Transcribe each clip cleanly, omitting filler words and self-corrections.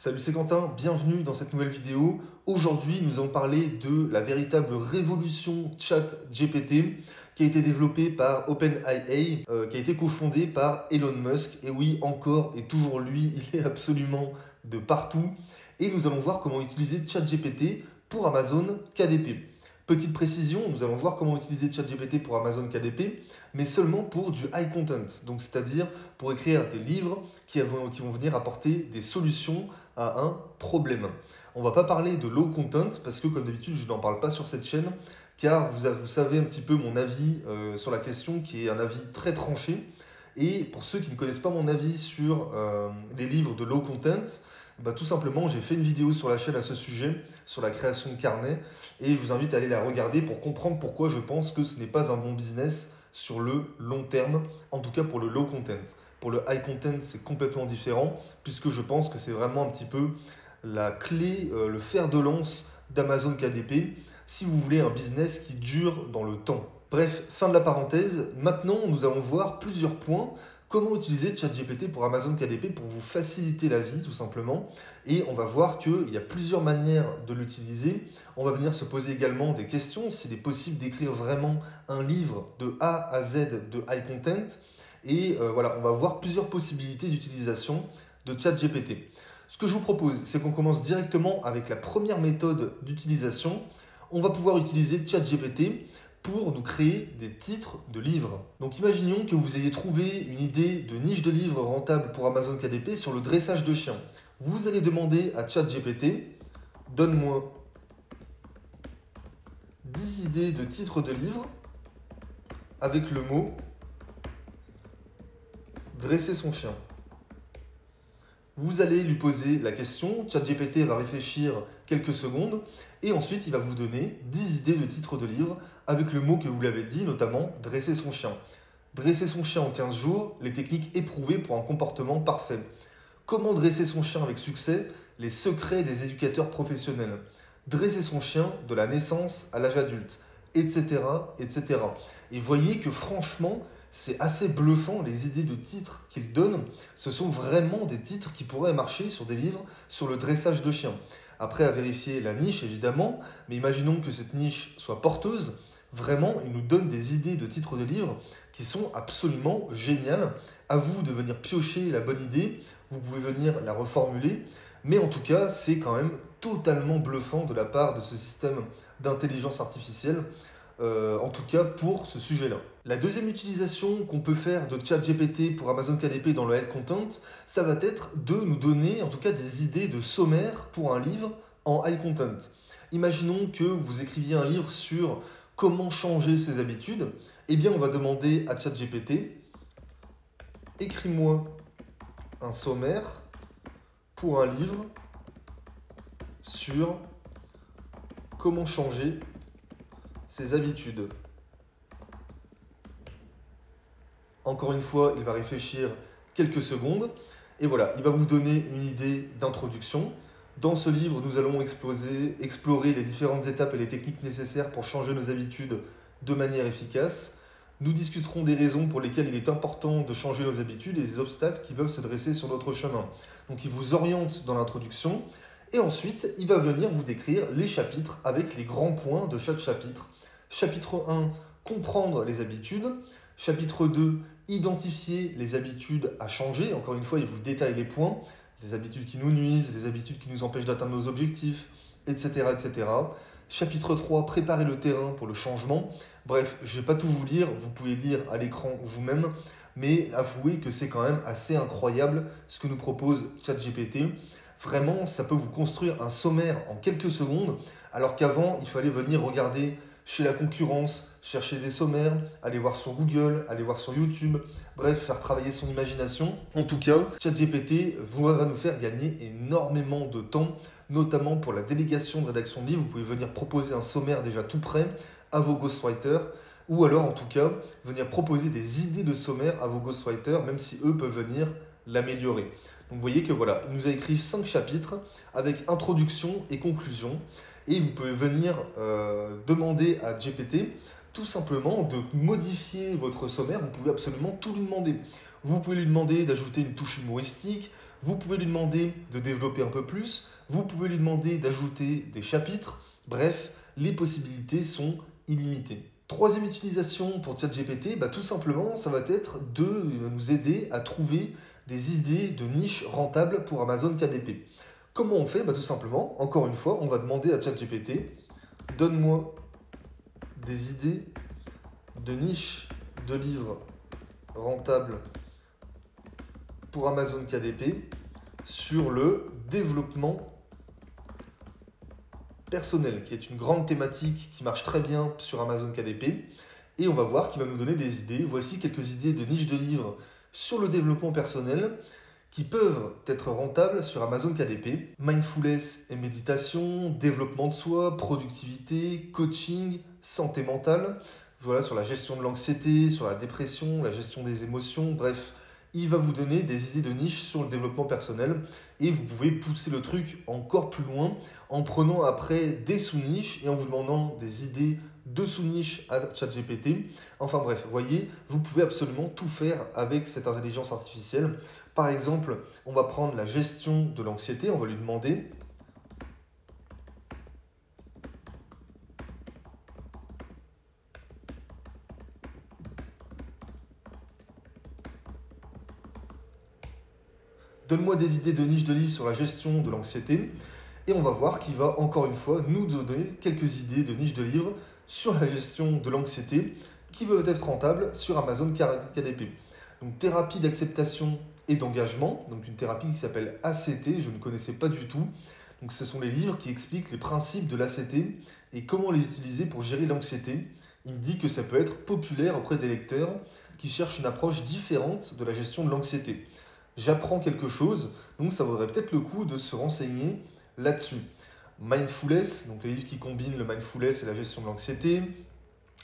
Salut, c'est Quentin, bienvenue dans cette nouvelle vidéo. Aujourd'hui, nous allons parler de la véritable révolution ChatGPT qui a été développée par OpenAI, qui a été cofondée par Elon Musk. Et oui, encore et toujours lui, il est absolument de partout. Et nous allons voir comment utiliser ChatGPT pour Amazon KDP. Petite précision, nous allons voir comment utiliser ChatGPT pour Amazon KDP, mais seulement pour du high content, donc c'est-à-dire pour écrire des livres qui vont venir apporter des solutions à un problème. On ne va pas parler de low content parce que comme d'habitude je n'en parle pas sur cette chaîne, car vous savez un petit peu mon avis sur la question qui est un avis très tranché. Et pour ceux qui ne connaissent pas mon avis sur les livres de low content, bah, tout simplement, j'ai fait une vidéo sur la chaîne à ce sujet, sur la création de carnet, et je vous invite à aller la regarder pour comprendre pourquoi je pense que ce n'est pas un bon business sur le long terme, en tout cas pour le low content. Pour le high content, c'est complètement différent, puisque je pense que c'est vraiment un petit peu la clé, le fer de lance d'Amazon KDP, si vous voulez un business qui dure dans le temps. Bref, fin de la parenthèse. Maintenant, nous allons voir plusieurs points. Comment utiliser ChatGPT pour Amazon KDP pour vous faciliter la vie tout simplement. Et on va voir qu'il y a plusieurs manières de l'utiliser. On va venir se poser également des questions, s'il est possible d'écrire vraiment un livre de A à Z de high content. Et voilà, on va voir plusieurs possibilités d'utilisation de ChatGPT. Ce que je vous propose, c'est qu'on commence directement avec la première méthode d'utilisation. On va pouvoir utiliser ChatGPT pour nous créer des titres de livres. Donc imaginons que vous ayez trouvé une idée de niche de livres rentable pour Amazon KDP sur le dressage de chiens. Vous allez demander à ChatGPT, donne-moi 10 idées de titres de livres avec le mot dresser son chien. Vous allez lui poser la question, ChatGPT va réfléchir quelques secondes et ensuite il va vous donner 10 idées de titres de livres avec le mot que vous l'avez dit, notamment dresser son chien. Dresser son chien en 15 jours, les techniques éprouvées pour un comportement parfait. Comment dresser son chien avec succès, les secrets des éducateurs professionnels. Dresser son chien de la naissance à l'âge adulte, etc., etc. Et voyez que franchement, c'est assez bluffant les idées de titres qu'il donne. Ce sont vraiment des titres qui pourraient marcher sur des livres sur le dressage de chiens. Après, à vérifier la niche, évidemment, mais imaginons que cette niche soit porteuse. Vraiment, il nous donne des idées de titres de livres qui sont absolument géniales. À vous de venir piocher la bonne idée. Vous pouvez venir la reformuler. Mais en tout cas, c'est quand même totalement bluffant de la part de ce système d'intelligence artificielle. En tout cas pour ce sujet-là. La deuxième utilisation qu'on peut faire de ChatGPT pour Amazon KDP dans le high content, ça va être de nous donner en tout cas des idées de sommaire pour un livre en high content. Imaginons que vous écriviez un livre sur comment changer ses habitudes. Eh bien, on va demander à ChatGPT, écris-moi un sommaire pour un livre sur comment changer ses habitudes. Encore une fois, il va réfléchir quelques secondes et voilà, il va vous donner une idée d'introduction. Dans ce livre, nous allons explorer les différentes étapes et les techniques nécessaires pour changer nos habitudes de manière efficace. Nous discuterons des raisons pour lesquelles il est important de changer nos habitudes et des obstacles qui peuvent se dresser sur notre chemin. Donc il vous oriente dans l'introduction et ensuite il va venir vous décrire les chapitres avec les grands points de chaque chapitre. Chapitre 1, comprendre les habitudes. Chapitre 2, identifier les habitudes à changer. Encore une fois, il vous détaille les points, les habitudes qui nous nuisent, les habitudes qui nous empêchent d'atteindre nos objectifs, etc., etc. Chapitre 3, préparer le terrain pour le changement. Bref, je ne vais pas tout vous lire, vous pouvez lire à l'écran vous-même, mais avouez que c'est quand même assez incroyable ce que nous propose ChatGPT. Vraiment, ça peut vous construire un sommaire en quelques secondes, alors qu'avant, il fallait venir regarder chez la concurrence, chercher des sommaires, aller voir sur Google, aller voir sur YouTube, bref, faire travailler son imagination. En tout cas, ChatGPT va nous faire gagner énormément de temps, notamment pour la délégation de rédaction de livres. Vous pouvez venir proposer un sommaire déjà tout prêt à vos ghostwriters, ou alors en tout cas, venir proposer des idées de sommaire à vos ghostwriters, même si eux peuvent venir l'améliorer. Donc vous voyez que voilà, il nous a écrit 5 chapitres avec introduction et conclusion. Et vous pouvez venir demander à GPT tout simplement de modifier votre sommaire. Vous pouvez absolument tout lui demander. Vous pouvez lui demander d'ajouter une touche humoristique. Vous pouvez lui demander de développer un peu plus, vous pouvez lui demander d'ajouter des chapitres, bref, les possibilités sont illimitées. Troisième utilisation pour ChatGPT, tout simplement, ça va être de nous aider à trouver des idées de niche rentables pour Amazon KDP. Comment on fait? Tout simplement, encore une fois, on va demander à ChatGPT, donne-moi des idées de niche de livres rentables pour Amazon KDP sur le développement personnel, qui est une grande thématique qui marche très bien sur Amazon KDP. Et on va voir qu'il va nous donner des idées. Voici quelques idées de niche de livres sur le développement personnel qui peuvent être rentables sur Amazon KDP. Mindfulness et méditation, développement de soi, productivité, coaching, santé mentale. Voilà, sur la gestion de l'anxiété, sur la dépression, la gestion des émotions, bref. Il va vous donner des idées de niche sur le développement personnel et vous pouvez pousser le truc encore plus loin en prenant après des sous-niches et en vous demandant des idées de sous-niches à ChatGPT. Enfin bref, vous voyez, vous pouvez absolument tout faire avec cette intelligence artificielle. Par exemple, on va prendre la gestion de l'anxiété, on va lui demander donne-moi des idées de niche de livres sur la gestion de l'anxiété. Et on va voir qu'il va encore une fois nous donner quelques idées de niche de livres sur la gestion de l'anxiété qui peuvent être rentables sur Amazon KDP. Donc thérapie d'acceptation et d'engagement, donc une thérapie qui s'appelle ACT, je ne connaissais pas du tout. Donc ce sont les livres qui expliquent les principes de l'ACT et comment les utiliser pour gérer l'anxiété. Il me dit que ça peut être populaire auprès des lecteurs qui cherchent une approche différente de la gestion de l'anxiété. J'apprends quelque chose, donc ça vaudrait peut-être le coup de se renseigner là-dessus. Mindfulness, donc les livres qui combinent le mindfulness et la gestion de l'anxiété,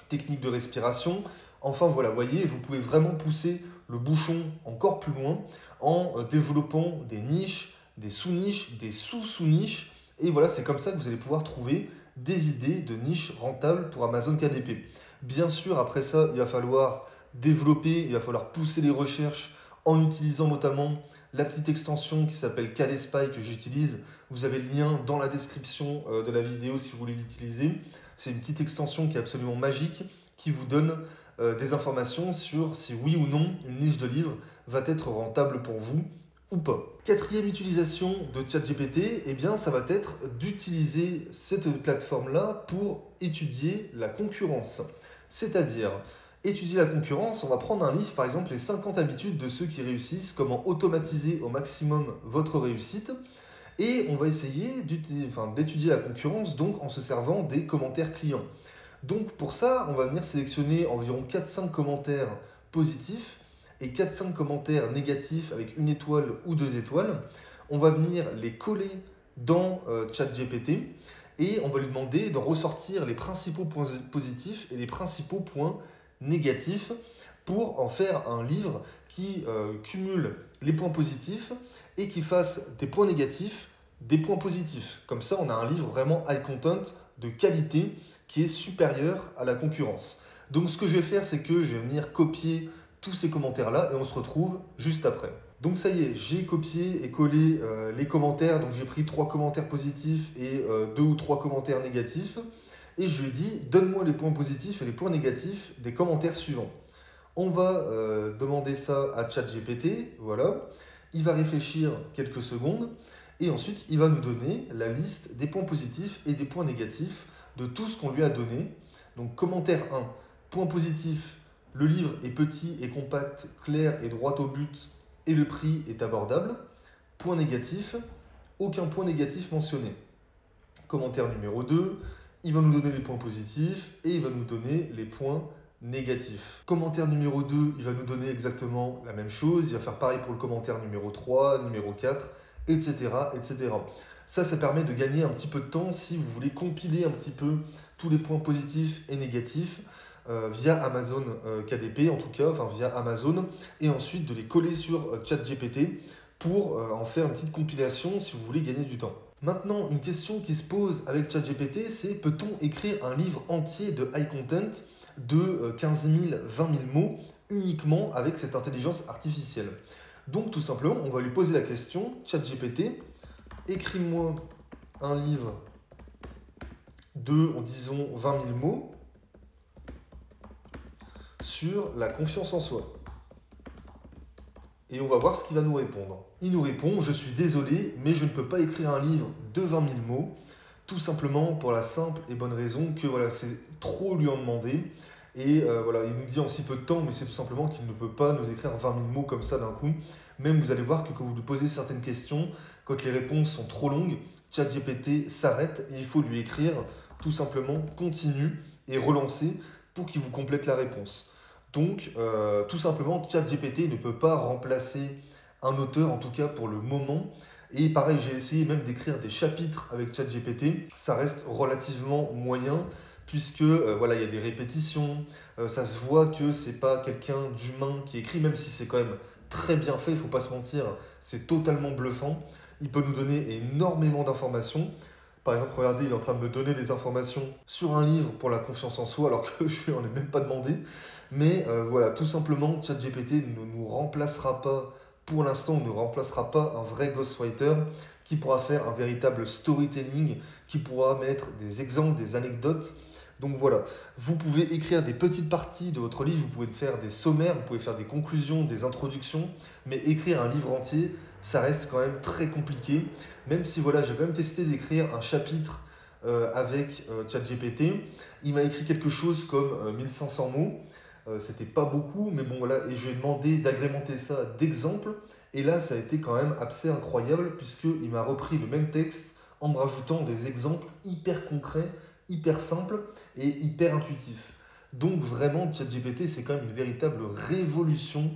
technique de respiration. Enfin voilà, vous voyez, vous pouvez vraiment pousser le bouchon encore plus loin en développant des niches, des sous-niches, des sous-sous-niches. Et voilà, c'est comme ça que vous allez pouvoir trouver des idées de niches rentables pour Amazon KDP. Bien sûr, après ça, il va falloir développer, il va falloir pousser les recherches en utilisant notamment la petite extension qui s'appelle KDSpy que j'utilise. Vous avez le lien dans la description de la vidéo si vous voulez l'utiliser. C'est une petite extension qui est absolument magique, qui vous donne des informations sur si oui ou non une niche de livres va être rentable pour vous ou pas. Quatrième utilisation de ChatGPT, eh bien, ça va être d'utiliser cette plateforme-là pour étudier la concurrence. C'est-à-dire, étudier la concurrence, on va prendre un livre, par exemple, les 50 habitudes de ceux qui réussissent, comment automatiser au maximum votre réussite. Et on va essayer d'étudier la concurrence donc en se servant des commentaires clients. Donc pour ça, on va venir sélectionner environ 4-5 commentaires positifs et 4-5 commentaires négatifs avec une étoile ou 2 étoiles. On va venir les coller dans ChatGPT et on va lui demander de ressortir les principaux points positifs et les principaux points négatifs pour en faire un livre qui cumule les points positifs et qui fasse des points négatifs, des points positifs. Comme ça, on a un livre vraiment high content de qualité qui est supérieur à la concurrence. Donc ce que je vais faire, c'est que je vais venir copier tous ces commentaires-là et on se retrouve juste après. Donc ça y est, j'ai copié et collé les commentaires. Donc j'ai pris 3 commentaires positifs et 2 ou 3 commentaires négatifs. Et je lui ai dit, donne-moi les points positifs et les points négatifs des commentaires suivants. On va demander ça à ChatGPT, voilà. Il va réfléchir quelques secondes et ensuite il va nous donner la liste des points positifs et des points négatifs de tout ce qu'on lui a donné. Donc commentaire 1, point positif, le livre est petit et compact, clair et droit au but et le prix est abordable. Point négatif, aucun point négatif mentionné. Commentaire numéro 2, il va nous donner les points positifs et il va nous donner les points négatifs. Commentaire numéro 2, il va nous donner exactement la même chose. Il va faire pareil pour le commentaire numéro 3, numéro 4, etc. etc. Ça permet de gagner un petit peu de temps si vous voulez compiler un petit peu tous les points positifs et négatifs via Amazon KDP, en tout cas, enfin via Amazon, et ensuite de les coller sur ChatGPT pour en faire une petite compilation si vous voulez gagner du temps. Maintenant, une question qui se pose avec ChatGPT, c'est peut-on écrire un livre entier de high content de 15 000, 20 000 mots uniquement avec cette intelligence artificielle? Donc tout simplement, on va lui poser la question, ChatGPT, écris-moi un livre de, disons, 20 000 mots sur la confiance en soi. Et on va voir ce qu'il va nous répondre. Il nous répond, je suis désolé, mais je ne peux pas écrire un livre de 20 000 mots, tout simplement pour la simple et bonne raison que voilà, c'est trop lui en demander. Et voilà, il nous dit en si peu de temps, mais c'est tout simplement qu'il ne peut pas nous écrire 20 000 mots comme ça d'un coup. Même vous allez voir que quand vous lui posez certaines questions, quand les réponses sont trop longues, ChatGPT s'arrête et il faut lui écrire tout simplement continue et relancer pour qu'il vous complète la réponse. Donc, tout simplement, ChatGPT ne peut pas remplacer un auteur, en tout cas pour le moment. Et pareil, j'ai essayé même d'écrire des chapitres avec ChatGPT. Ça reste relativement moyen, puisque voilà, il y a des répétitions. Ça se voit que c'est pas quelqu'un d'humain qui écrit, même si c'est quand même très bien fait, il ne faut pas se mentir, c'est totalement bluffant. Il peut nous donner énormément d'informations. Par exemple, regardez, il est en train de me donner des informations sur un livre pour la confiance en soi, alors que je ne lui en ai même pas demandé. Mais voilà, tout simplement, ChatGPT ne nous remplacera pas, pour l'instant, ne remplacera pas un vrai ghostwriter qui pourra faire un véritable storytelling, qui pourra mettre des exemples, des anecdotes. Donc voilà, vous pouvez écrire des petites parties de votre livre, vous pouvez faire des sommaires, vous pouvez faire des conclusions, des introductions, mais écrire un livre entier, ça reste quand même très compliqué. Même si voilà, j'ai même testé d'écrire un chapitre avec ChatGPT, il m'a écrit quelque chose comme 1500 mots. C'était pas beaucoup, mais bon voilà, et je lui ai demandé d'agrémenter ça d'exemples, et là ça a été quand même assez incroyable, puisqu'il m'a repris le même texte en me rajoutant des exemples hyper concrets, hyper simples et hyper intuitifs. Donc vraiment, ChatGPT, c'est quand même une véritable révolution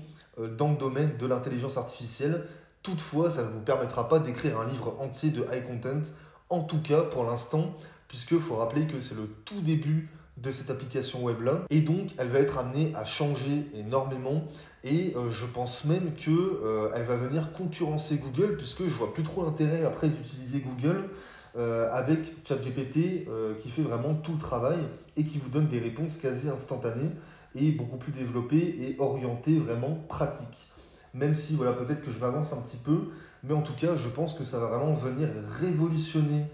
dans le domaine de l'intelligence artificielle. Toutefois, ça ne vous permettra pas d'écrire un livre entier de high content, en tout cas pour l'instant, puisqu'il faut rappeler que c'est le tout début de cette application web là, et donc elle va être amenée à changer énormément, et je pense même que elle va venir concurrencer Google, puisque je vois plus trop l'intérêt après d'utiliser Google avec ChatGPT qui fait vraiment tout le travail et qui vous donne des réponses quasi instantanées et beaucoup plus développées et orientées vraiment pratiques. Même si voilà, peut-être que je m'avance un petit peu, mais en tout cas je pense que ça va vraiment venir révolutionner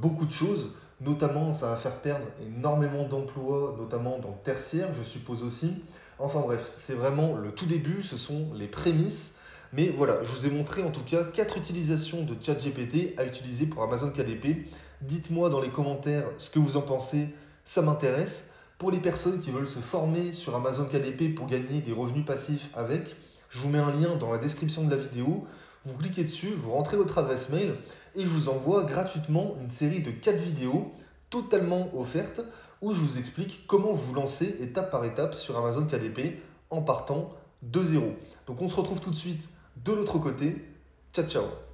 beaucoup de choses. Notamment, ça va faire perdre énormément d'emplois, notamment dans le tertiaire, je suppose aussi. Enfin bref, c'est vraiment le tout début, ce sont les prémices. Mais voilà, je vous ai montré en tout cas 4 utilisations de ChatGPT à utiliser pour Amazon KDP. Dites-moi dans les commentaires ce que vous en pensez, ça m'intéresse. Pour les personnes qui veulent se former sur Amazon KDP pour gagner des revenus passifs avec, je vous mets un lien dans la description de la vidéo. Vous cliquez dessus, vous rentrez votre adresse mail et je vous envoie gratuitement une série de 4 vidéos totalement offertes où je vous explique comment vous lancer étape par étape sur Amazon KDP en partant de zéro. Donc on se retrouve tout de suite de l'autre côté. Ciao ciao.